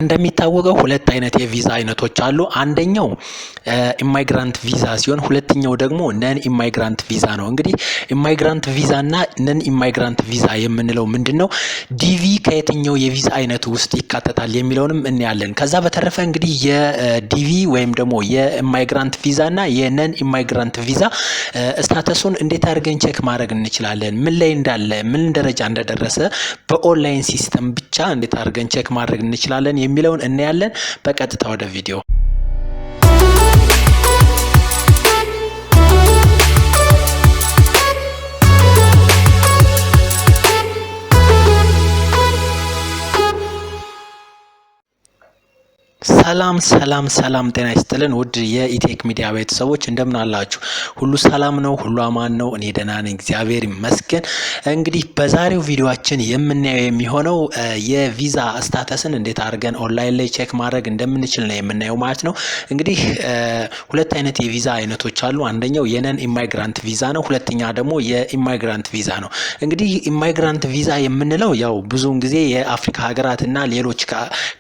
እንደሚታወቀው ሁለት አይነት የቪዛ አይነቶች አሉ። አንደኛው ኢሚግራንት ቪዛ ሲሆን ሁለተኛው ደግሞ ነን ኢሚግራንት ቪዛ ነው። እንግዲህ ኢሚግራንት ቪዛ እና ነን ኢሚግራንት ቪዛ የምንለው ምንድነው? ዲቪ ከየትኛው የቪዛ አይነት ውስጥ ይካተታል የሚለውንም እናያለን። ከዛ በተረፈ እንግዲህ የዲቪ ወይም ደግሞ የኢሚግራንት ቪዛ እና የነን ኢሚግራንት ቪዛ ስታተሱን እንዴት አድርገን ቼክ ማድረግ እንችላለን? ምን ላይ እንዳለ ምን ደረጃ እንደደረሰ በኦንላይን ሲስተም ብቻ እንዴት አድርገን ቼክ ማድረግ እንችላለን የሚለውን እናያለን። በቀጥታ ወደ ቪዲዮ ሰላም ጤና ይስጥልን ውድ የኢቴክ ሚዲያ ቤተሰቦች እንደምን አላችሁ? ሁሉ ሰላም ነው? ሁሉ አማን ነው? እኔ ደህና ነኝ፣ እግዚአብሔር ይመስገን። እንግዲህ በዛሬው ቪዲዮአችን የምናየው የሚሆነው የቪዛ ስታተስን እንዴት አድርገን ኦንላይን ላይ ቼክ ማድረግ እንደምንችል ነው የምናየው ማለት ነው። እንግዲህ ሁለት አይነት የቪዛ አይነቶች አሉ። አንደኛው የነን ኢሚግራንት ቪዛ ነው፣ ሁለተኛ ደግሞ የኢሚግራንት ቪዛ ነው። እንግዲህ ኢሚግራንት ቪዛ የምንለው ያው ብዙውን ጊዜ የአፍሪካ ሀገራትና ሌሎች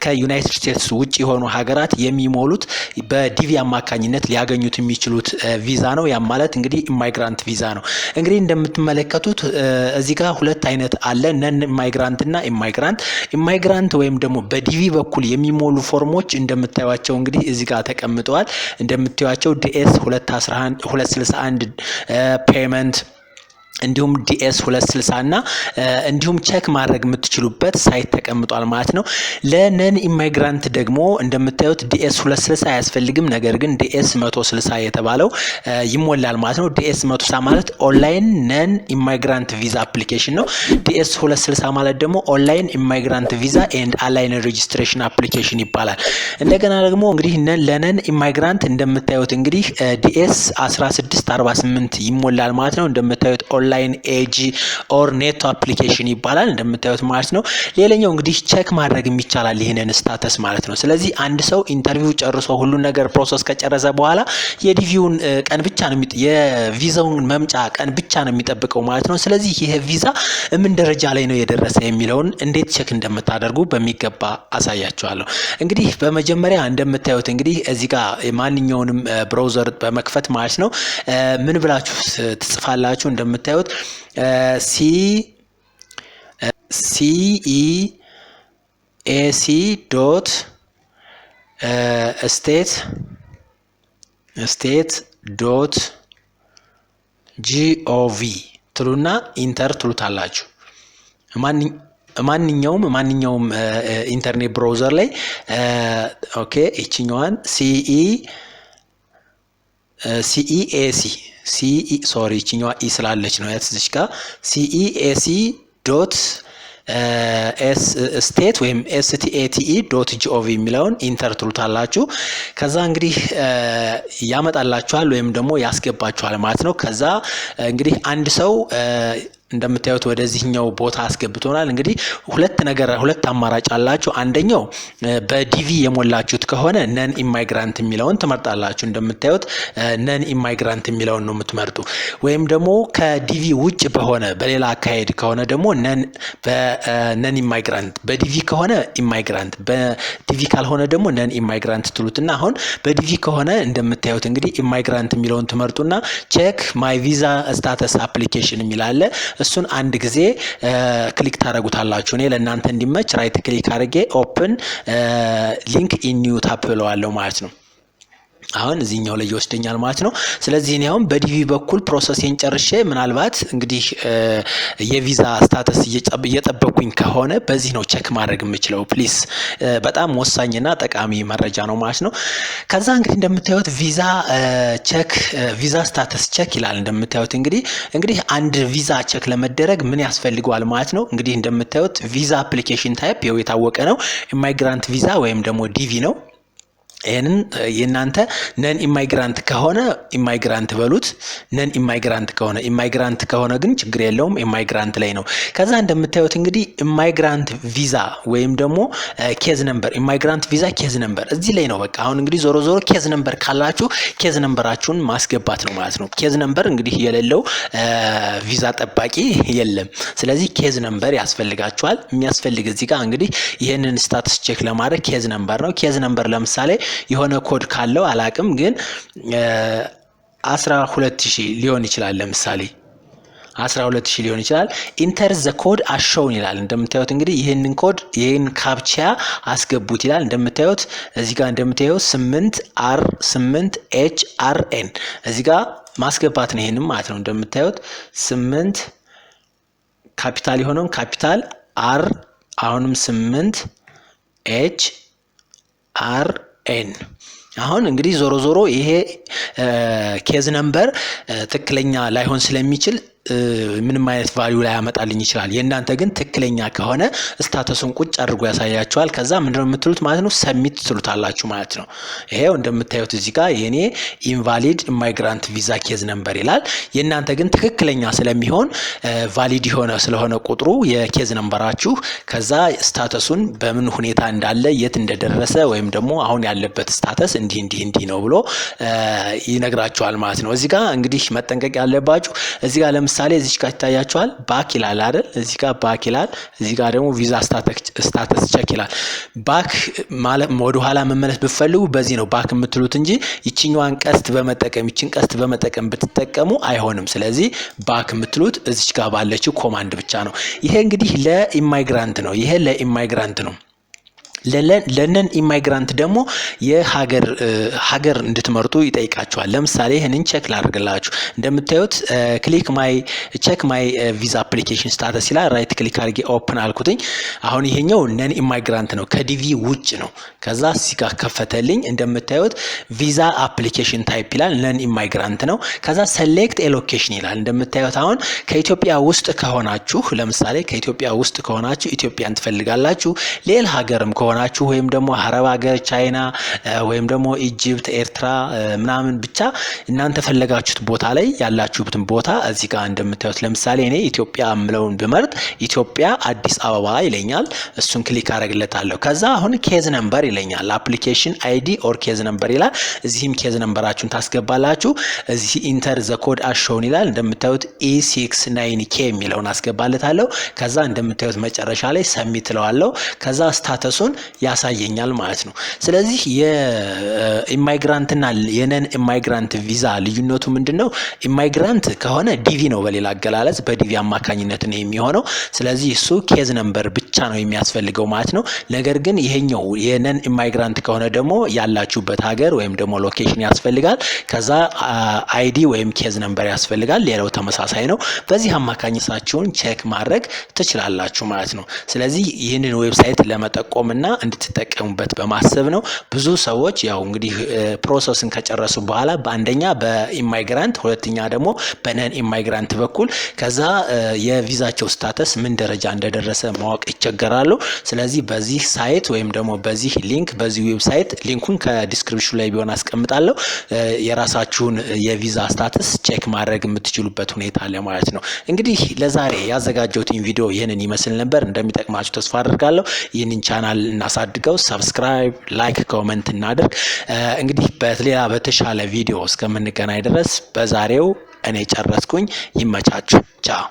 ከዩናይትድ ስቴትስ ውጪ የሆኑ ሀገራት የሚሞሉት በዲቪ አማካኝነት ሊያገኙት የሚችሉት ቪዛ ነው። ያ ማለት እንግዲህ ኢሚግራንት ቪዛ ነው። እንግዲህ እንደምትመለከቱት እዚህ ጋር ሁለት አይነት አለ፣ ነን ኢሚግራንት እና ኢሚግራንት ወይም ደግሞ በዲቪ በኩል የሚሞሉ ፎርሞች እንደምታዩቸው እንግዲህ እዚህ ጋር ተቀምጠዋል። እንደምታዩቸው ዲኤስ 261 ፔመንት እንዲሁም ዲኤስ 260 እና እንዲሁም ቼክ ማድረግ የምትችሉበት ሳይት ተቀምጧል ማለት ነው። ለነን ኢሚግራንት ደግሞ እንደምታዩት ዲኤስ 260 አያስፈልግም፣ ነገር ግን ዲኤስ 160 የተባለው ይሞላል ማለት ነው። ዲኤስ 160 ማለት ኦንላይን ነን ኢሚግራንት ቪዛ አፕሊኬሽን ነው። ዲኤስ 260 ማለት ደግሞ ኦንላይን ኢሚግራንት ቪዛ ኤንድ አላይን ሬጂስትሬሽን አፕሊኬሽን ይባላል። እንደገና ደግሞ እንግዲህ ለነን ኢሚግራንት እንደምታዩት እንግዲህ ዲኤስ 1648 ይሞላል ማለት ነው። እንደምታዩት ኦንላይን ኤጂ ኦር ኔቶ አፕሊኬሽን ይባላል እንደምታዩት ማለት ነው። ሌላኛው እንግዲህ ቼክ ማድረግ የሚቻላል ይሄንን ስታተስ ማለት ነው። ስለዚህ አንድ ሰው ኢንተርቪው ጨርሶ ሁሉ ነገር ፕሮሰስ ከጨረሰ በኋላ የዲቪውን ቀን ብቻ ነው የቪዛውን መምጫ ቀን ብቻ ነው የሚጠብቀው ማለት ነው። ስለዚህ ይሄ ቪዛ ምን ደረጃ ላይ ነው የደረሰ የሚለውን እንዴት ቼክ እንደምታደርጉ በሚገባ አሳያችኋለሁ። እንግዲህ በመጀመሪያ እንደምታዩት እንግዲህ እዚህ ጋር ማንኛውንም ብራውዘር በመክፈት ማለት ነው ምን ብላችሁ ትጽፋላችሁ? እንደምታዩት CEAC.state.gov ትሉና ኢንተር ትሉታላችሁ። ማንኛውም ኢንተርኔት ብራውዘር ላይ ኦኬ እቺኛዋን CEAC ሶሪ እቺኛዋ ኢ ስላለች ነው ያትዝሽ ጋር CEAC.state ወይም state.gov የሚለውን ኢንተር ትሉታላችሁ። ከዛ እንግዲህ ያመጣላችኋል ወይም ደግሞ ያስገባችኋል ማለት ነው። ከዛ እንግዲህ አንድ ሰው እንደምታዩት ወደዚህኛው ቦታ አስገብቶናል። እንግዲህ ሁለት አማራጭ አላችሁ። አንደኛው በዲቪ የሞላችሁት ከሆነ ነን ኢሚግራንት የሚለውን ትመርጣላችሁ። እንደምታዩት ነን ኢሚግራንት የሚለውን ነው የምትመርጡ። ወይም ደግሞ ከዲቪ ውጭ በሆነ በሌላ አካሄድ ከሆነ ደግሞ ነን ኢሚግራንት፣ በዲቪ ከሆነ ኢሚግራንት፣ በዲቪ ካልሆነ ደግሞ ነን ኢሚግራንት ትሉትና አሁን በዲቪ ከሆነ እንደምታዩት እንግዲህ ኢሚግራንት የሚለውን ትመርጡና ቼክ ማይ ቪዛ ስታተስ አፕሊኬሽን የሚላለ እሱን አንድ ጊዜ ክሊክ ታረጉታላችሁ። እኔ ለእናንተ እንዲመች ራይት ክሊክ አድርጌ ኦፕን ሊንክ ኢን ኒው ታፕ ብለዋለሁ ማለት ነው። አሁን እዚህኛው ላይ ይወስደኛል ማለት ነው። ስለዚህ እኔ አሁን በዲቪ በኩል ፕሮሰሴን ጨርሼ ምናልባት እንግዲህ የቪዛ ስታተስ እየጠበቅኩኝ ከሆነ በዚህ ነው ቼክ ማድረግ የምችለው። ፕሊስ በጣም ወሳኝና ጠቃሚ መረጃ ነው ማለት ነው። ከዛ እንግዲህ እንደምታዩት ቪዛ ስታተስ ቼክ ይላል። እንደምታዩት እንግዲህ አንድ ቪዛ ቼክ ለመደረግ ምን ያስፈልገዋል ማለት ነው። እንግዲህ እንደምታዩት ቪዛ አፕሊኬሽን ታይፕ የታወቀ ነው። ኢሚግራንት ቪዛ ወይም ደግሞ ዲቪ ነው። ይሄንን የናንተ ነን ኢማይግራንት ከሆነ ኢማይግራንት በሉት። ነን ኢማይግራንት ከሆነ ግን ችግር የለውም ኢማይግራንት ላይ ነው። ከዛ እንደምታዩት እንግዲህ ኢማይግራንት ቪዛ ወይም ደግሞ ኬዝ ነምበር፣ ኢማይግራንት ቪዛ ኬዝ ነምበር እዚህ ላይ ነው። በቃ አሁን እንግዲህ ዞሮ ኬዝ ነምበር ካላችሁ ኬዝ ነምበራችሁን ማስገባት ነው ማለት ነው። ኬዝ ነምበር እንግዲህ የሌለው ቪዛ ጠባቂ የለም። ስለዚህ ኬዝ ነምበር ያስፈልጋችኋል። የሚያስፈልግ እዚህ ጋር እንግዲህ ይሄንን ስታተስ ቼክ ለማድረግ ኬዝ ነምበር ነው። ኬዝ ነምበር ለምሳሌ የሆነ ኮድ ካለው አላቅም ግን 12000 ሊሆን ይችላል። ለምሳሌ 12000 ሊሆን ይችላል። ኢንተር ዘ ኮድ አሾውን ይላል። እንደምታዩት እንግዲህ ይሄንን ኮድ ይሄን ካፕቻ አስገቡት ይላል። እንደምታዩት እዚህ ጋር እንደምታዩት 8R8HRN እዚህ ጋር ማስገባት ነው። ይሄንም ማለት ነው እንደምታዩት 8 ካፒታል የሆነውን ካፒታል አር አሁንም 8HRN አሁን እንግዲህ ዞሮ ይሄ ኬዝ ነምበር ትክክለኛ ላይሆን ስለሚችል ምንም አይነት ቫልዩ ላይ ያመጣልኝ ይችላል። የእናንተ ግን ትክክለኛ ከሆነ ስታተሱን ቁጭ አድርጎ ያሳያችኋል። ከዛ ምንድነው የምትሉት ማለት ነው ሰሚት ትሉታላችሁ ማለት ነው። ይሄው እንደምታዩት እዚህ ጋር የኔ ኢንቫሊድ ኢማይግራንት ቪዛ ኬዝ ነምበር ይላል። የእናንተ ግን ትክክለኛ ስለሚሆን ቫሊድ የሆነ ስለሆነ ቁጥሩ የኬዝ ነምበራችሁ ከዛ ስታተሱን በምን ሁኔታ እንዳለ የት እንደደረሰ ወይም ደግሞ አሁን ያለበት ስታተስ እንዲህ ነው ብሎ ይነግራችኋል ማለት ነው። እዚህ ጋር እንግዲህ መጠንቀቅ ያለባችሁ እዚህ ጋር ለምሳሌ እዚህ ጋር ይታያችኋል ባክ ይላል አይደል? እዚህ ጋር ባክ ይላል። እዚህ ጋር ደግሞ ቪዛ ስታተስ ቼክ ይላል። ባክ ማለት ወደ ኋላ መመለስ ብትፈልጉ በዚህ ነው ባክ የምትሉት እንጂ ይችኛዋን ቀስት በመጠቀም ብትጠቀሙ አይሆንም። ስለዚህ ባክ የምትሉት እዚህ ጋር ባለችው ኮማንድ ብቻ ነው። ይሄ እንግዲህ ለኢማይግራንት ነው። ይሄ ለኢማይግራንት ነው። ለነን ኢማይግራንት ደግሞ የሀገር እንድትመርጡ ይጠይቃችኋል። ለምሳሌ ይሄንን ቼክ ላድርግላችሁ። እንደምታዩት ቼክ ማይ ቪዛ አፕሊኬሽን ስታተስ ይላል። ራይት ክሊክ አድርጌ ኦፕን አልኩትኝ። አሁን ይሄኛው ነን ኢማይግራንት ነው፣ ከዲቪ ውጭ ነው። ከዛ እዚህ ጋር ከፈተልኝ። እንደምታዩት ቪዛ አፕሊኬሽን ታይፕ ይላል፣ ነን ኢማይግራንት ነው። ከዛ ሴሌክት ሎኬሽን ይላል። እንደምታዩት አሁን ከኢትዮጵያ ውስጥ ከሆናችሁ ለምሳሌ ከኢትዮጵያ ውስጥ ከሆናችሁ ኢትዮጵያን ትፈልጋላችሁ። ሌላ ሀገርም ከሆናችሁ ወይም ደግሞ አረብ ሀገር ቻይና ወይም ደግሞ ኢጂፕት ኤርትራ ምናምን ብቻ እናንተ ፈለጋችሁት ቦታ ላይ ያላችሁበትን ቦታ እዚህ ጋር እንደምታዩት ለምሳሌ እኔ ኢትዮጵያ ምለውን ብመርጥ ኢትዮጵያ አዲስ አበባ ይለኛል። እሱን ክሊክ አደርግለታለሁ። ከዛ አሁን ኬዝ ነምበር ይለኛል። አፕሊኬሽን አይዲ ኦር ኬዝ ነምበር ይላል። እዚህም ኬዝ ነምበራችሁን ታስገባላችሁ። እዚህ ኢንተር ዘ ኮድ አሾውን ይላል። እንደምታዩት E69K የሚለውን አስገባለታለሁ። ከዛ እንደምታዩት መጨረሻ ላይ ሰሚት እለዋለሁ። ከዛ ስታተሱን ያሳየኛል ማለት ነው። ስለዚህ የኢማይግራንትና የነን ኢማይግራንት ቪዛ ልዩነቱ ምንድነው? ኢማይግራንት ከሆነ ዲቪ ነው፣ በሌላ አገላለጽ በዲቪ አማካኝነት ነው የሚሆነው። ስለዚህ እሱ ኬዝ ነምበር ብቻ ነው የሚያስፈልገው ማለት ነው። ነገር ግን ይሄኛው የነን ኢማይግራንት ከሆነ ደግሞ ያላችሁበት ሀገር ወይም ደግሞ ሎኬሽን ያስፈልጋል። ከዛ አይዲ ወይም ኬዝ ነምበር ያስፈልጋል። ሌላው ተመሳሳይ ነው። በዚህ አማካኝነታችሁን ቼክ ማድረግ ትችላላችሁ ማለት ነው። ስለዚህ ይህንን ዌብሳይት ለመጠቆምና እንድትጠቀሙበት በማሰብ ነው። ብዙ ሰዎች ያው እንግዲህ ፕሮሰስን ከጨረሱ በኋላ በአንደኛ በኢማይግራንት ሁለተኛ ደግሞ በነን ኢማይግራንት በኩል ከዛ የቪዛቸው ስታተስ ምን ደረጃ እንደደረሰ ማወቅ ይቸገራሉ። ስለዚህ በዚህ ሳይት ወይም ደግሞ በዚህ ሊንክ በዚህ ዌብሳይት ሊንኩን ከዲስክሪፕሽን ላይ ቢሆን አስቀምጣለሁ የራሳችሁን የቪዛ ስታተስ ቼክ ማድረግ የምትችሉበት ሁኔታ አለ ማለት ነው። እንግዲህ ለዛሬ ያዘጋጀሁት ቪዲዮ ይህንን ይመስል ነበር። እንደሚጠቅማችሁ ተስፋ አድርጋለሁ። ይህንን ቻናል እናሳድገው፣ ሰብስክራይብ፣ ላይክ፣ ኮሜንት እናድርግ። እንግዲህ በሌላ በተሻለ ቪዲዮ እስከምንገናኝ ድረስ በዛሬው እኔ ጨረስኩኝ። ይመቻችሁ። ቻው።